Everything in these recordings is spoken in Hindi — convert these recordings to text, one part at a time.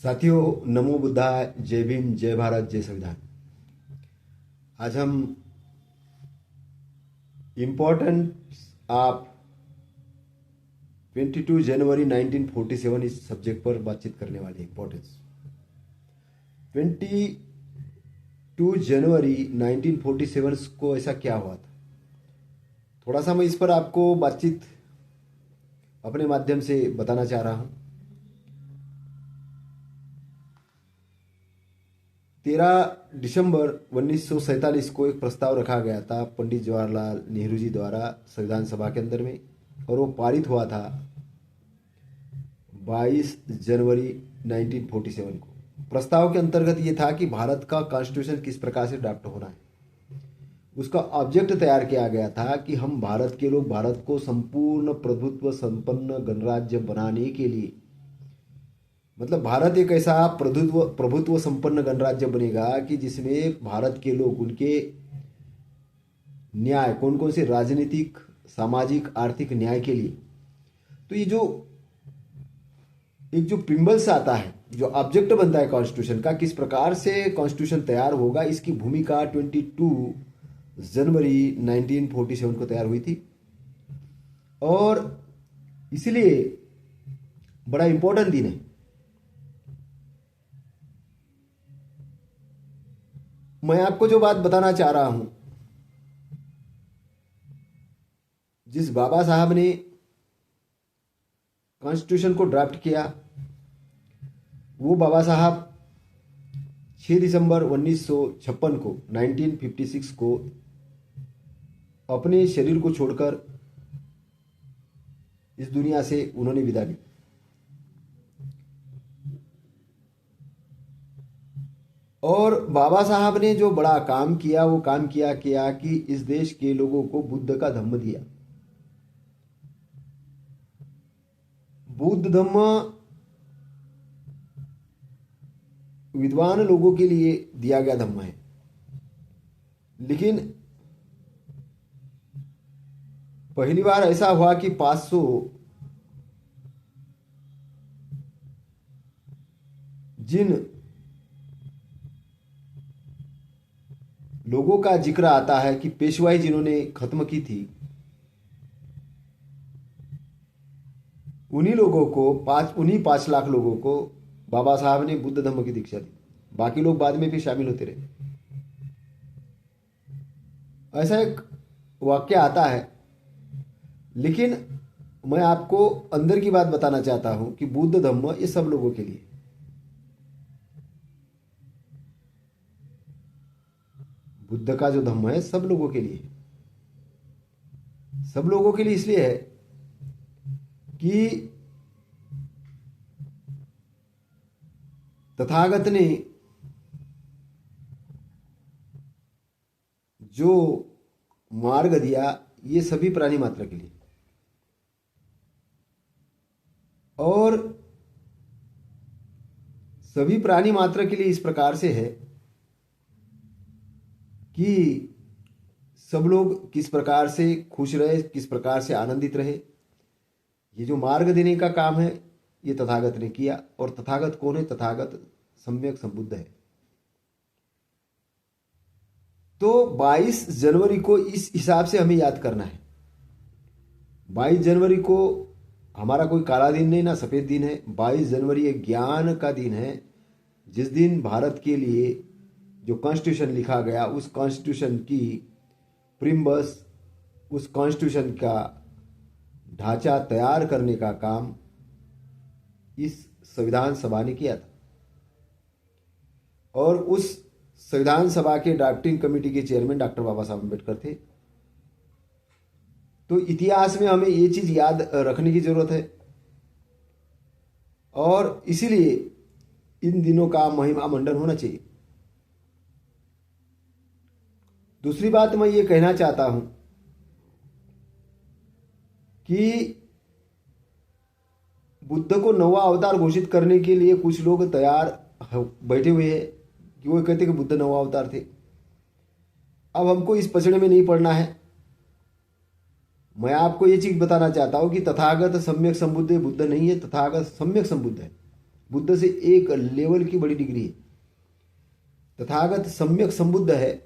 साथियों, नमो बुद्धाय, जय भीम, जय भारत, जय संविधान। आज हम इम्पोर्टेंस ऑफ 22 जनवरी 1947 इस सब्जेक्ट पर बातचीत करने वाले हैं। इम्पोर्टेंस 22 जनवरी 1947 को ऐसा क्या हुआ था, थोड़ा सा मैं इस पर आपको बातचीत अपने माध्यम से बताना चाह रहा हूं। 13 दिसंबर 1947 को एक प्रस्ताव रखा गया था पंडित जवाहरलाल नेहरू जी द्वारा संविधान सभा के अंदर में, और वो पारित हुआ था 22 जनवरी 1947 को। प्रस्ताव के अंतर्गत ये था कि भारत का कॉन्स्टिट्यूशन किस प्रकार से ड्राफ्ट होना है। उसका ऑब्जेक्ट तैयार किया गया था कि हम भारत के लोग भारत को संपूर्ण प्रभुत्व संपन्न गणराज्य बनाने के लिए, मतलब भारत एक ऐसा प्रभुत्व संपन्न गणराज्य बनेगा कि जिसमें भारत के लोग उनके न्याय, कौन कौन से राजनीतिक, सामाजिक, आर्थिक न्याय के लिए, तो ये जो एक जो प्रिम्बल्स आता है, जो ऑब्जेक्ट बनता है कॉन्स्टिट्यूशन का, किस प्रकार से कॉन्स्टिट्यूशन तैयार होगा, इसकी भूमिका 22 जनवरी 1947 को तैयार हुई थी। और इसलिए बड़ा इंपॉर्टेंट दिन है। मैं आपको जो बात बताना चाह रहा हूं, जिस बाबा साहब ने कॉन्स्टिट्यूशन को ड्राफ्ट किया, वो बाबा साहब 6 दिसंबर 1956 को 1956 को अपने शरीर को छोड़कर इस दुनिया से उन्होंने विदा ली। और बाबा साहब ने जो बड़ा काम किया, वो काम किया कि इस देश के लोगों को बुद्ध का धम्म दिया। बुद्ध धम्म विद्वान लोगों के लिए दिया गया धम्म है, लेकिन पहली बार ऐसा हुआ कि 500 जिन लोगों का जिक्र आता है कि पेशवाई जिन्होंने खत्म की थी, उन्हीं 5 लाख लोगों को बाबा साहब ने बुद्ध धम्म की दीक्षा दी। बाकी लोग बाद में फिर शामिल होते रहे। ऐसा एक वाक्य आता है, लेकिन मैं आपको अंदर की बात बताना चाहता हूं कि बुद्ध धम्म ये सब लोगों के लिए, बुद्ध का जो धम्म है सब लोगों के लिए, सब लोगों के लिए इसलिए है कि तथागत ने जो मार्ग दिया, ये सभी प्राणी मात्र के लिए, और सभी प्राणी मात्र के लिए इस प्रकार से है कि सब लोग किस प्रकार से खुश रहे, किस प्रकार से आनंदित रहे। ये जो मार्ग देने का काम है, ये तथागत ने किया। और तथागत कौन है? तथागत सम्यक संबुद्ध है। तो 22 जनवरी को इस हिसाब से हमें याद करना है। 22 जनवरी को हमारा कोई काला दिन नहीं ना सफेद दिन है। 22 जनवरी एक ज्ञान का दिन है, जिस दिन भारत के लिए जो कॉन्स्टिट्यूशन लिखा गया, उस कॉन्स्टिट्यूशन की प्रिम्बस, उस कॉन्स्टिट्यूशन का ढांचा तैयार करने का काम इस संविधान सभा ने किया था। और उस संविधान सभा के ड्राफ्टिंग कमेटी के चेयरमैन डॉक्टर बाबा साहब अम्बेडकर थे। तो इतिहास में हमें ये चीज याद रखने की जरूरत है, और इसीलिए इन दिनों का महिमा मंडन होना चाहिए। दूसरी बात मैं ये कहना चाहता हूं कि बुद्ध को नवा अवतार घोषित करने के लिए कुछ लोग तैयार बैठे हुए हैं कि वो कहते कि बुद्ध नवा अवतार थे। अब हमको इस पचड़े में नहीं पड़ना है। मैं आपको ये चीज बताना चाहता हूं कि तथागत सम्यक संबुद्ध बुद्ध नहीं है, तथागत सम्यक संबुद्ध है। बुद्ध से एक लेवल की बड़ी डिग्री है। तथागत सम्यक संबुद्ध है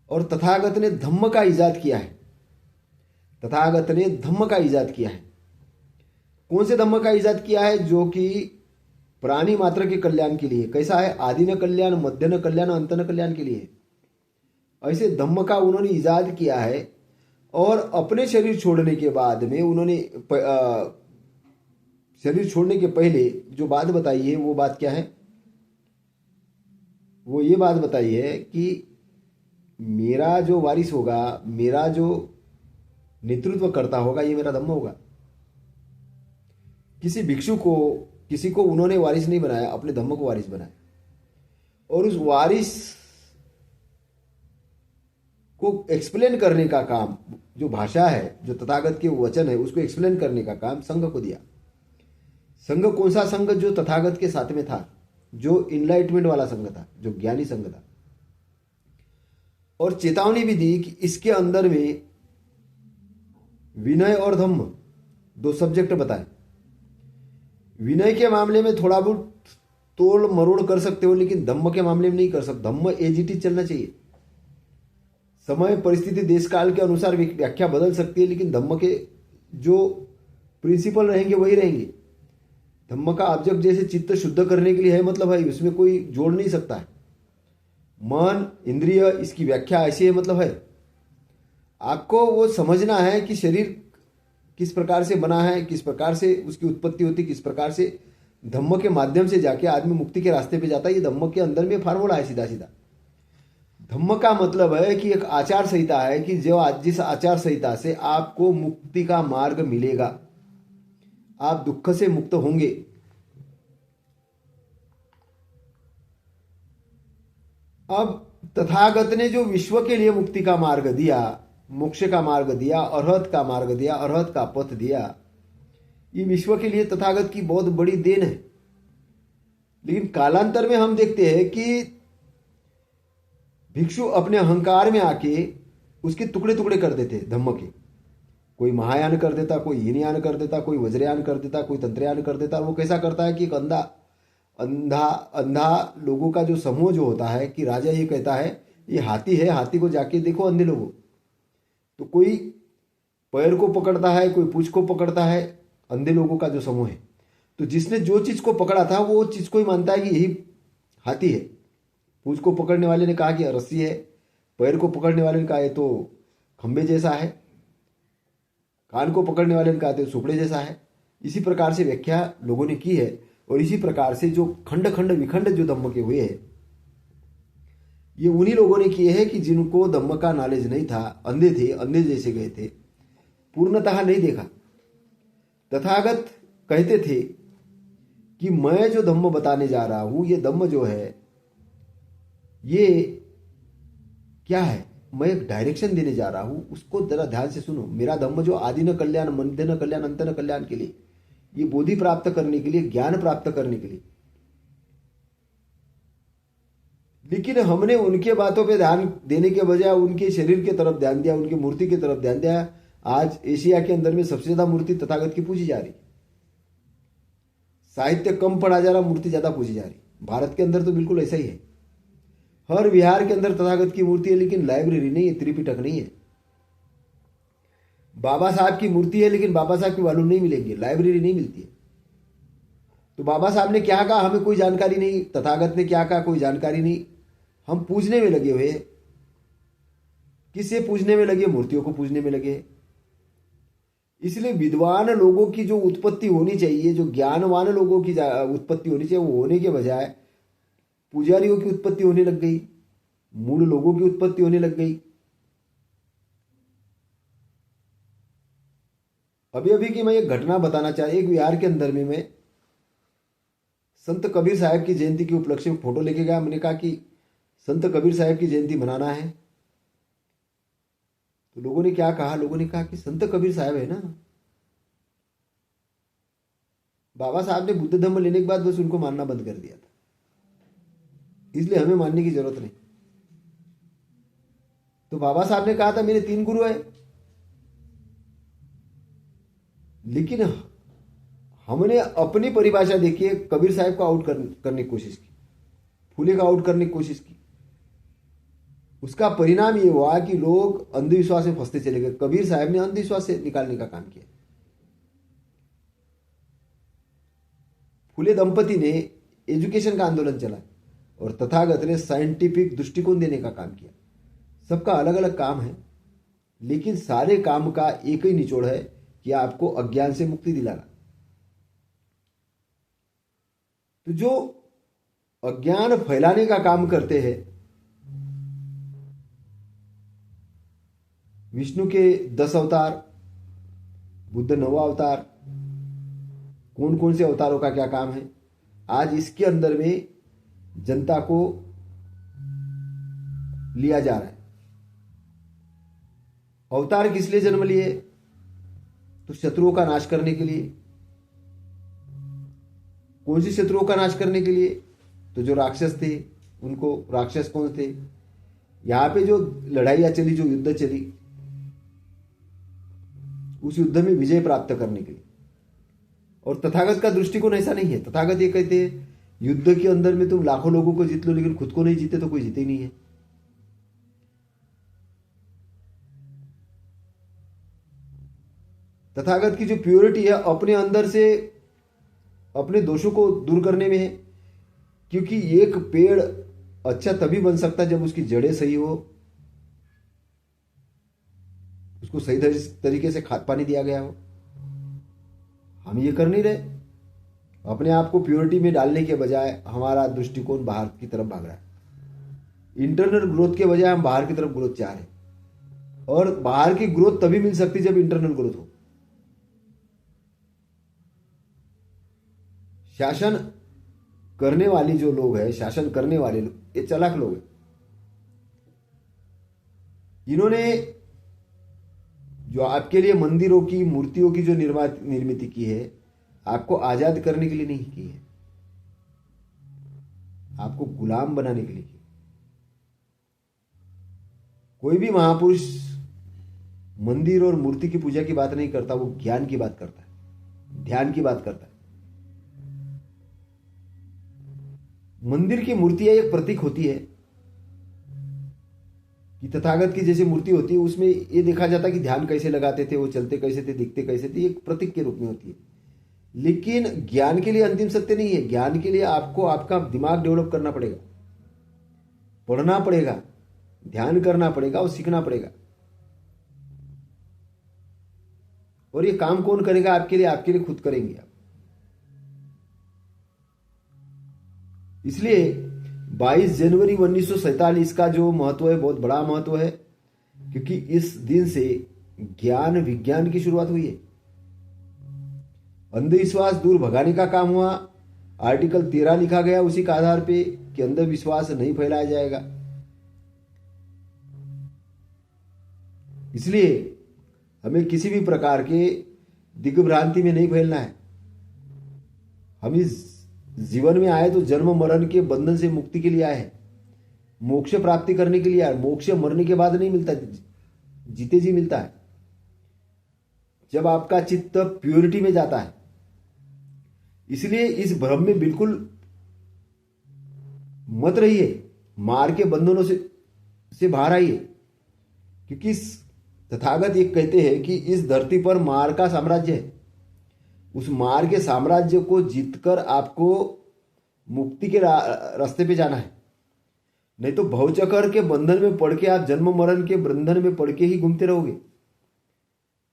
और तथागत ने धम्म का इजाद किया है। तथागत ने धम्म का इजाद किया है। कौन से धम्म का इजाद किया है? जो कि प्राणी मात्र के कल्याण के लिए। कैसा है? आदि न कल्याण, मध्य न कल्याण, अंत न कल्याण के लिए। ऐसे धम्म का उन्होंने इजाद किया है। और अपने शरीर छोड़ने के बाद में उन्होंने शरीर छोड़ने के पहले जो बात बताई है वो बात क्या है? वो ये बात बताई है कि मेरा जो वारिस होगा, मेरा जो नेतृत्व करता होगा, ये मेरा धम्म होगा। किसी भिक्षु को, किसी को उन्होंने वारिस नहीं बनाया, अपने धम्म को वारिस बनाया। और उस वारिस को एक्सप्लेन करने का काम, जो भाषा है, जो तथागत के वचन है, उसको एक्सप्लेन करने का काम संघ को दिया। संघ कौन सा संघ? जो तथागत के साथ में था, जो इनलाइटमेंट वाला संघ था, जो ज्ञानी संघ था। और चेतावनी भी दी कि इसके अंदर में विनय और धम्म दो सब्जेक्ट बताए। विनय के मामले में थोड़ा बहुत तोड़ मरोड़ कर सकते हो, लेकिन धम्म के मामले में नहीं कर सकते। धम्म एज इट इज चलना चाहिए। समय, परिस्थिति, देश काल के अनुसार व्याख्या बदल सकती है, लेकिन धम्म के जो प्रिंसिपल रहेंगे वही रहेंगे। धम्म का ऑब्जेक्ट जैसे चित्त शुद्ध करने के लिए है, मतलब है, उसमें कोई जोड़ नहीं सकता है। मन, इंद्रिय, इसकी व्याख्या ऐसी है, मतलब है। आपको वो समझना है कि शरीर किस प्रकार से बना है, किस प्रकार से उसकी उत्पत्ति होती, किस प्रकार से धम्म के माध्यम से जाके आदमी मुक्ति के रास्ते पे जाता है। ये धम्म के अंदर में फार्मूला है, सीधा सीधा। धम्म का मतलब है कि एक आचार संहिता है कि जो जिस आचार संहिता से आपको मुक्ति का मार्ग मिलेगा, आप दुख से मुक्त होंगे। अब तथागत ने जो विश्व के लिए मुक्ति का मार्ग दिया, मोक्ष का मार्ग दिया, अरहत का मार्ग दिया, अरहत का पथ दिया, ये विश्व के लिए तथागत की बहुत बड़ी देन है। लेकिन कालांतर में हम देखते हैं कि भिक्षु अपने अहंकार में आके उसके टुकड़े टुकड़े कर देते धम्म के। कोई महायान कर देता, कोई हीनयान कर देता, कोई वज्रयान कर देता, कोई तंत्रयान कर देता। वो कैसा करता है कि एक अंधा अंधा अंधा लोगों का जो समूह जो होता है कि राजा ये कहता है ये हाथी है, हाथी को जाके देखो अंधे लोगों। तो कोई पैर को पकड़ता है, कोई पूंछ को पकड़ता है, अंधे लोगों का जो समूह है। तो जिसने जो चीज को पकड़ा था वो चीज को ही मानता है कि यही हाथी है। पूंछ को पकड़ने वाले ने कहा कि रस्सी है, पैर को पकड़ने वाले ने कहा ये तो खंबे जैसा है, कान को पकड़ने वाले ने कहा तो सुपड़े जैसा है। इसी प्रकार से व्याख्या लोगों ने की है। और इसी प्रकार से जो खंड खंड विखंड जो धम्म के हुए हैं, ये उन्हीं लोगों ने किए हैं कि जिनको धम्म का नॉलेज नहीं था, अंधे थे, अंधे जैसे गए थे, पूर्णतः नहीं देखा। तथागत कहते थे कि मैं जो धम्म बताने जा रहा हूं, ये धम्म जो है ये क्या है, मैं एक डायरेक्शन देने जा रहा हूं, उसको जरा ध्यान से सुनो। मेरा धम्म जो आदि न कल्याण, मध्य न कल्याण, अंत न कल्याण के लिए, ये बोधि प्राप्त करने के लिए, ज्ञान प्राप्त करने के लिए। लेकिन हमने उनके बातों पे ध्यान देने के बजाय उनके शरीर की तरफ ध्यान दिया, उनकी मूर्ति की तरफ ध्यान दिया। आज एशिया के अंदर में सबसे ज्यादा मूर्ति तथागत की पूजी जा रही। साहित्य कम पढ़ा जा रहा, मूर्ति ज्यादा पूजी जा रही। भारत के अंदर तो बिल्कुल ऐसा ही है। हर विहार के अंदर तथागत की मूर्ति है, लेकिन लाइब्रेरी नहीं है, त्रिपिटक नहीं है। बाबा साहब की मूर्ति है, लेकिन बाबा साहब की वॉल्यूम नहीं मिलेंगे, लाइब्रेरी नहीं मिलती है। तो बाबा साहब ने क्या कहा, हमें कोई जानकारी नहीं। तथागत ने क्या कहा, कोई जानकारी नहीं। हम पूजने में लगे हुए। किसे पूजने में लगे? मूर्तियों को पूजने में लगे। इसलिए विद्वान लोगों की जो उत्पत्ति होनी चाहिए, जो ज्ञानवान लोगों की उत्पत्ति होनी चाहिए, वो होने के बजाय पुजारियों की उत्पत्ति होने लग गई, मूल लोगों की उत्पत्ति होने लग गई। अभी अभी की मैं एक घटना बताना चाह, एक विहार के अंदर में मैं संत कबीर साहब की जयंती के उपलक्ष्य में फोटो लेके गया। मैंने कहा कि संत कबीर साहब की जयंती मनाना है। तो लोगों ने क्या कहा? लोगों ने कहा कि संत कबीर साहब है ना, बाबा साहब ने बुद्ध धम्म लेने के बाद बस उनको मानना बंद कर दिया था, इसलिए हमें मानने की जरूरत नहीं। तो बाबा साहब ने कहा था मेरे 3 गुरु है, लेकिन हमने अपनी परिभाषा देखिए, कबीर साहब को आउट करने की कोशिश की, फूले को आउट करने की कोशिश की। उसका परिणाम ये हुआ कि लोग अंधविश्वास में फंसते चले गए। कबीर साहब ने अंधविश्वास से निकालने का काम किया। फूले दंपति ने एजुकेशन का आंदोलन चलाया और तथागत ने साइंटिफिक दृष्टिकोण देने का काम किया। सबका अलग अलग काम है, लेकिन सारे काम का एक ही निचोड़ है कि आपको अज्ञान से मुक्ति दिलाना। तो जो अज्ञान फैलाने का काम करते हैं, विष्णु के 10 अवतार, बुद्ध 9वां अवतार, कौन कौन से अवतारों का क्या काम है, आज इसके अंदर में जनता को लिया जा रहा है। अवतार किस लिए जन्म लिए? तो शत्रुओं का नाश करने के लिए। कौन सी शत्रुओं का नाश करने के लिए? तो जो राक्षस थे उनको। राक्षस कौन थे? यहां पे जो लड़ाइयां चली, जो युद्ध चली, उस युद्ध में विजय प्राप्त करने के लिए। और तथागत का दृष्टिकोण ऐसा नहीं है। तथागत ये कहते हैं युद्ध के अंदर में तुम लाखों लोगों को जीत लो, लेकिन खुद को नहीं जीते तो कोई जीते ही नहीं है। तथागत की जो प्योरिटी है अपने अंदर से अपने दोषों को दूर करने में है। क्योंकि एक पेड़ अच्छा तभी बन सकता है जब उसकी जड़ें सही हो, उसको सही तरीके से खाद पानी दिया गया हो। हम ये कर नहीं रहे। अपने आप को प्योरिटी में डालने के बजाय हमारा दृष्टिकोण बाहर की तरफ भाग रहा है। इंटरनल ग्रोथ के बजाय हम बाहर की तरफ ग्रोथ चाह रहे हैं। और बाहर की ग्रोथ तभी मिल सकती जब इंटरनल ग्रोथ हो। शासन करने वाली जो लोग हैं, शासन करने वाले लोग, ये चालाक लोग हैं। इन्होंने जो आपके लिए मंदिरों की, मूर्तियों की जो निर्मित की है, आपको आजाद करने के लिए नहीं की है, आपको गुलाम बनाने के लिए की। कोई भी महापुरुष मंदिर और मूर्ति की पूजा की बात नहीं करता, वो ज्ञान की बात करता है, ध्यान की बात करता है। मंदिर की मूर्तियां एक प्रतीक होती है कि तथागत की जैसी मूर्ति होती है, उसमें ये देखा जाता है कि ध्यान कैसे लगाते थे, वो चलते कैसे थे, दिखते कैसे थे, एक प्रतीक के रूप में होती है। लेकिन ज्ञान के लिए अंतिम सत्य नहीं है। ज्ञान के लिए आपको आपका दिमाग डेवलप करना पड़ेगा, पढ़ना पड़ेगा, ध्यान करना पड़ेगा और सीखना पड़ेगा। और ये काम कौन करेगा आपके लिए? आपके लिए खुद करेंगे आप। इसलिए 22 जनवरी 1947 का जो महत्व है, बहुत बड़ा महत्व है, क्योंकि इस दिन से ज्ञान विज्ञान की शुरुआत हुई है। अंधविश्वास दूर भगाने का काम हुआ। आर्टिकल 13 लिखा गया उसी के आधार पे कि अंधविश्वास नहीं फैलाया जाएगा। इसलिए हमें किसी भी प्रकार के दिग्भ्रांति में नहीं फैलना है। हम इस जीवन में आए तो जन्म मरण के बंधन से मुक्ति के लिए आए हैं, मोक्ष प्राप्ति करने के लिए आए। मोक्ष मरने के बाद नहीं मिलता, जीते जी मिलता है, जब आपका चित्त प्योरिटी में जाता है। इसलिए इस भ्रम में बिल्कुल मत रहिए, मार के बंधनों से बाहर आइए। क्योंकि तथागत ये कहते हैं कि इस धरती पर मार का साम्राज्य है। उस मार के साम्राज्य को जीतकर आपको मुक्ति के रास्ते पे जाना है। नहीं तो भवचक्र के बंधन में पड़ के आप जन्म मरण के बंधन में पड़ के ही घूमते रहोगे।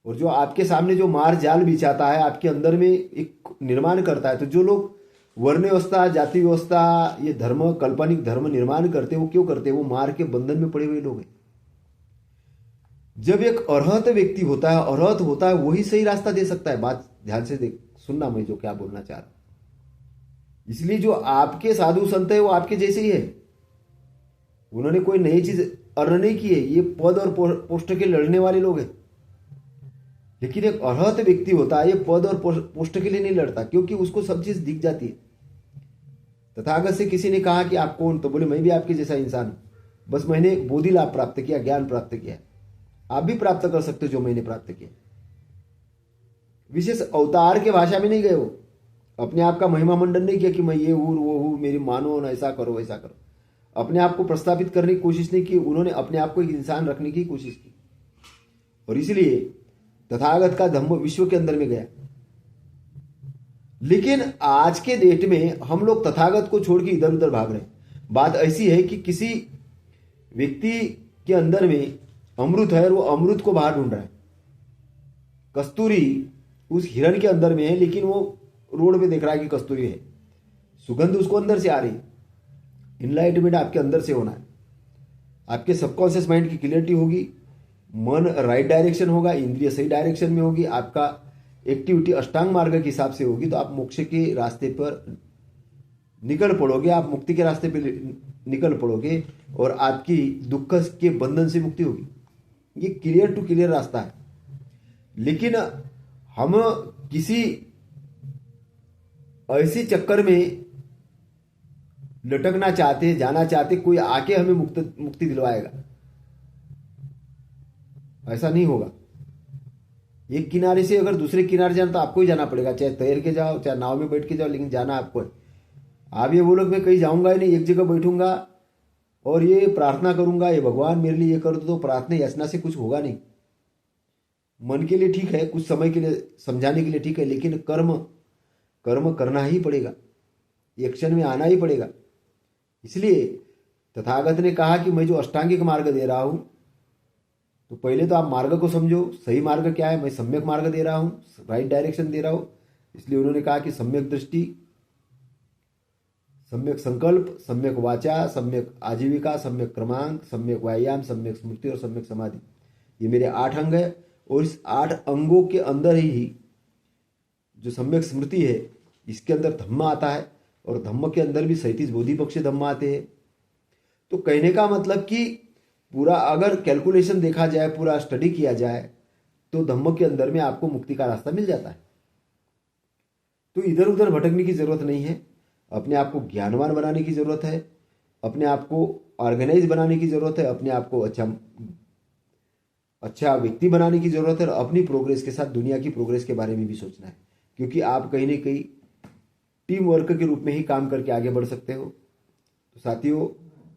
और जो आपके सामने जो मार जाल बिछाता है, आपके अंदर में एक निर्माण करता है। तो जो लोग वर्ण व्यवस्था, जाति व्यवस्था, ये धर्म, काल्पनिक धर्म निर्माण करते हैं, वो क्यों करते हैं? वो मार के बंधन में पड़े हुए लोग हैं। जब एक अर्हत व्यक्ति होता है, अर्हत होता है, वही सही रास्ता दे सकता है। बात ध्यान से सुनना, मैं जो क्या बोलना चाह रहा हूं। इसलिए जो आपके साधु संत है वो आपके जैसे ही है। उन्होंने कोई नई चीज अर्न नहीं की है। ये पद और पोस्ट के लड़ने वाले लोग हैं। लेकिन एक अर्हत व्यक्ति होता है, ये पद और पोस्ट के लिए नहीं लड़ता, क्योंकि उसको सब चीज दिख जाती है। तथागत से किसी ने कहा कि आप कौन? तो बोले मैं भी आपके जैसा इंसान हूं, बस मैंने बोधि लाभ प्राप्त किया, ज्ञान प्राप्त किया। आप भी प्राप्त कर सकते हो जो मैंने प्राप्त किया। विशेष अवतार के भाषा में नहीं गए, वो अपने आप का महिमा मंडन नहीं किया कि मैं ये हूँ वो हूँ, मेरी मानो ना, ऐसा करो वैसा करो, अपने आप को प्रस्थापित करने की कोशिश नहीं की। उन्होंने अपने आप को एक इंसान रखने की कोशिश की, और इसलिए तथागत का धम्म विश्व के अंदर में गया। लेकिन आज के डेट में हम लोग तथागत को छोड़ के इधर उधर भाग रहे हैं। बात ऐसी है कि किसी व्यक्ति के अंदर में अमृत है और वो अमृत को बाहर ढूंढ रहा है। कस्तूरी उस हिरण के अंदर में है, लेकिन वो रोड पे देख रहा है कि कस्तूरी है, सुगंध उसको अंदर से आ रही है। इनलाइटमेंट आपके अंदर से होना है, आपके सबकॉन्शियस माइंड की क्लियरिटी होगी, मन राइट डायरेक्शन होगा, इंद्रिय सही डायरेक्शन में होगी, आपका एक्टिविटी अष्टांग मार्ग के हिसाब से होगी, तो आप मोक्ष के रास्ते पर निकल पड़ोगे, आप मुक्ति के रास्ते पर निकल पड़ोगे और आपकी दुख के बंधन से मुक्ति होगी। ये क्लियर टू क्लियर रास्ता है। लेकिन हम किसी ऐसे चक्कर में लटकना चाहते, जाना चाहते, कोई आके हमें मुक्ति दिलवाएगा, ऐसा नहीं होगा। एक किनारे से अगर दूसरे किनारे जाना तो आपको ही जाना पड़ेगा, चाहे तैर के जाओ चाहे नाव में बैठ के जाओ, लेकिन जाना आपको है। आप ये बोलो मैं कहीं जाऊंगा ही नहीं, एक जगह बैठूंगा और ये प्रार्थना करूंगा, ये भगवान मेरे लिए ये कर दो, तो प्रार्थना याचना से कुछ होगा नहीं। मन के लिए ठीक है, कुछ समय के लिए समझाने के लिए ठीक है, लेकिन कर्म करना ही पड़ेगा, एक्शन में आना ही पड़ेगा। इसलिए तथागत ने कहा कि मैं जो अष्टांगिक मार्ग दे रहा हूं, तो पहले तो आप मार्ग को समझो, सही मार्ग क्या है। मैं सम्यक मार्ग दे रहा हूं, राइट डायरेक्शन दे रहा हूं। इसलिए उन्होंने कहा कि सम्यक दृष्टि, सम्यक संकल्प, सम्यक वाचा, सम्यक आजीविका, सम्यक क्रमांक, सम्यक व्यायाम, सम्यक स्मृति और सम्यक समाधि, ये मेरे 8 अंग है। और इस 8 अंगों के अंदर ही जो सम्यक स्मृति है, इसके अंदर धम्म आता है, और धम्म के अंदर भी 37 बोधिपक्ष धम्म आते हैं। तो कहने का मतलब कि पूरा अगर कैलकुलेशन देखा जाए, पूरा स्टडी किया जाए, तो धम्म के अंदर में आपको मुक्ति का रास्ता मिल जाता है। तो इधर उधर भटकने की जरूरत नहीं है, अपने आप को ज्ञानवान बनाने की जरूरत है, अपने आप को ऑर्गेनाइज बनाने की जरूरत है, अपने आप को अच्छा व्यक्ति बनाने की जरूरत है, और अपनी प्रोग्रेस के साथ दुनिया की प्रोग्रेस के बारे में भी सोचना है। क्योंकि आप कहीं ना कहीं टीम वर्क के रूप में ही काम करके आगे बढ़ सकते हो। तो साथियों,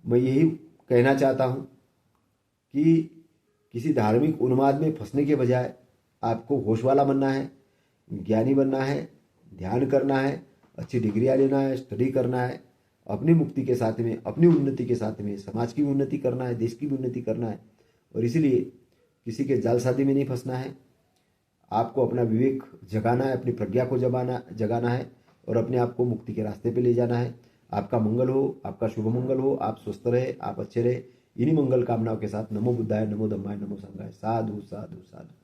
मैं यही कहना चाहता हूँ कि किसी धार्मिक उन्माद में फंसने के बजाय आपको होश वाला बनना है, ज्ञानी बनना है, ध्यान करना है, अच्छी डिग्रियाँ लेना है, स्टडी करना है, अपनी मुक्ति के साथ में, अपनी उन्नति के साथ में समाज की भी उन्नति करना है, देश की भी उन्नति करना है। और इसीलिए किसी के जालसाजी में नहीं फंसना है। आपको अपना विवेक जगाना है, अपनी प्रज्ञा को जगाना है, और अपने आप को मुक्ति के रास्ते पे ले जाना है। आपका मंगल हो, आपका शुभ मंगल हो, आप स्वस्थ रहे, आप अच्छे रहे। इन्हीं मंगल कामनाओं के साथ नमो बुद्धाय, नमो धम्माय, नमो संघाय। साधु साधु साधु।